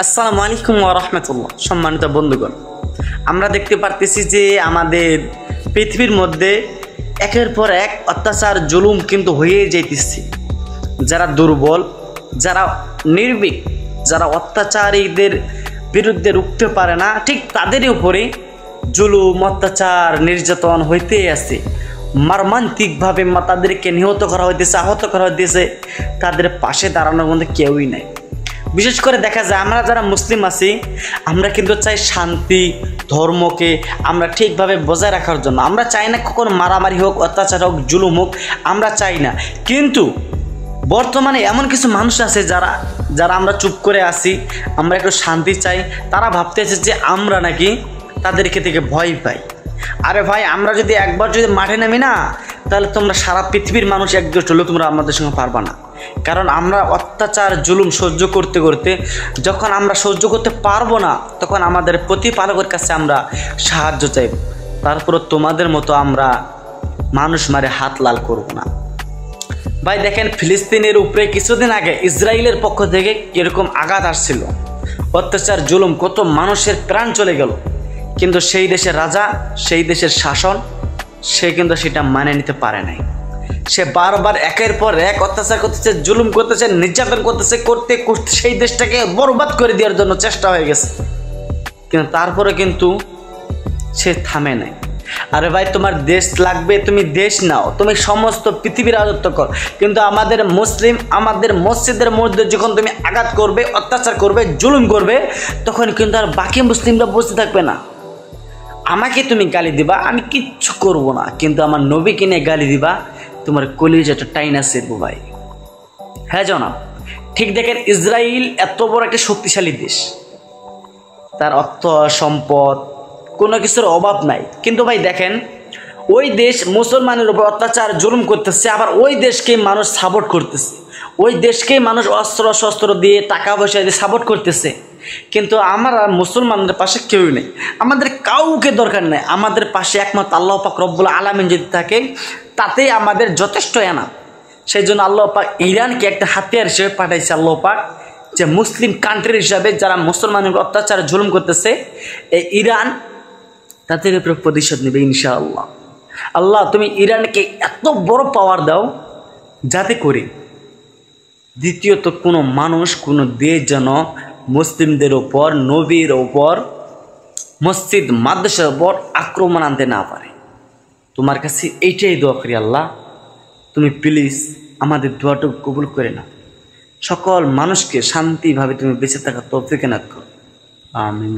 আসসালামু আলাইকুম ওয়া রাহমাতুল্লাহ। সম্মানিত বন্ধুগণ, আমরা দেখতে পারতেছি যে আমাদের পৃথিবীর মধ্যে একের পর এক অত্যাচার জুলুম কিন্তু হয়ে যাইতেছে। যারা দুর্বল, যারা নির্ভীক, যারা অত্যাচারীদের বিরুদ্ধে রুখতে পারে না, ঠিক তাদেরই উপরে জুলুম, অত্যাচার, নির্যাতন হইতেই আছে। মর্মান্তিকভাবে তাদেরকে নিহত করা হইতেছে, আহত করা হইতেছে। তাদের পাশে দাঁড়ানোর মধ্যে কেউই নাই। বিশেষ করে দেখা যায় আমরা যারা মুসলিম আছি, আমরা কিন্তু চাই শান্তি, ধর্মকে আমরা ঠিকভাবে বজায় রাখার জন্য। আমরা চাই না কখনো মারামারি হোক, অত্যাচার হোক, জুলুম হোক, আমরা চাই না। কিন্তু বর্তমানে এমন কিছু মানুষ আছে যারা আমরা চুপ করে আছি, আমরা একটু শান্তি চাই, তারা ভাবতেছে যে আমরা নাকি তাদেরকে থেকে ভয় পাই। আরে ভাই, আমরা যদি একবার মাঠে নামি না, তাহলে তোমরা সারা পৃথিবীর মানুষ একজোট হলেও তোমরা আমাদের সঙ্গে পারবা না। কারণ আমরা অত্যাচার জুলুম সহ্য করতে করতে যখন আমরা সহ্য করতে পারবো না, তখন আমাদের প্রতিপালকের কাছে আমরা সাহায্য চাইব। তারপর তোমাদের মতো আমরা মানুষ মারে হাত লাল করব না। ভাই দেখেন, ফিলিস্তিনের উপরে কিছুদিন আগে ইসরায়েলের পক্ষ থেকে এরকম আঘাত আসছিল, অত্যাচার জুলুম, কত মানুষের প্রাণ চলে গেল। কিন্তু সেই দেশের রাজা, সেই দেশের শাসন, সে কিন্তু সেটা মানে নিতে পারে নাই। সে বারবার একের পর এক অত্যাচার করতেছে, জুলুম করতেছে, নির্যাতন করতেছে, করতে করতে সেই দেশটাকে বরবাদ করে দেওয়ার জন্য চেষ্টা হয়ে গেছে। কিন্তু তারপরে কিন্তু সে থামে নাই। আরে ভাই, তোমার দেশ লাগবে, তুমি দেশ নাও, তুমি সমস্ত পৃথিবীর রাজত্ব কর। কিন্তু আমাদের মুসলিম, আমাদের মসজিদের মধ্যে যখন তুমি আঘাত করবে, অত্যাচার করবে, জুলুম করবে, তখন কিন্তু আর বাকি মুসলিমরা বসে থাকবে না। আমাকে তুমি গালি দিবা, আমি কিচ্ছু করব না, কিন্তু আমার নবীকে নিয়ে গালি দিবা, তোমার কলিজাটা টাইনা সেরবো ভাই। হ্যাঁ জনাব, ঠিক দেখেন, ইসরায়েল এত বড় একটা শক্তিশালী দেশ, তার অর্থ সম্পদ কোনো কিছুর অভাব নাই। কিন্তু ভাই দেখেন, ওই দেশ মুসলমানের উপর অত্যাচার জুলুম করতেছে, আবার ওই দেশকেই মানুষ সাপোর্ট করতেছে, ওই দেশকেই মানুষ অস্ত্র শস্ত্র দিয়ে, টাকা পয়সা দিয়ে সাপোর্ট করতেছে। কিন্তু আমরা মুসলমানদের পাশে কেউই নেই, আমাদের কাউকে দরকার নেই। আমাদের পাশে একমাত্র আল্লাহ পাক রব্বুল আলামিন যদি থাকে, তাতেই আমাদের যথেষ্ট এনাফ। সেই জন্য আল্লাহ পাক ইরানকে একটা হাতিয়ার হিসেবে পাঠাইছে আল্লাহ পাক, যে মুসলিম কান্ট্রি হিসাবে যারা মুসলমানের অত্যাচার জুলুম করতেছে, এই ইরান তাদের উপরে প্রতিশোধ নেবে ইনশাআল্লাহ। আল্লাহ, তুমি ইরানকে এত বড় পাওয়ার দাও, যাতে করে দ্বিতীয়ত কোনো মানুষ, কোনো দেশ যেন মুসলিমদের ওপর, নবীর ওপর, মসজিদ মাদ্রাসার ওপর আক্রমণ আনতে না পারে। তোমার কাছে এইটাই দোয়া করি, আল্লাহ তুমি প্লিজ আমাদের দোয়াটুকু কবুল করে নাও। সকল মানুষকে শান্তিভাবে তুমি বেঁচে থাকার তৌফিক এনায়েত করো। আমিন।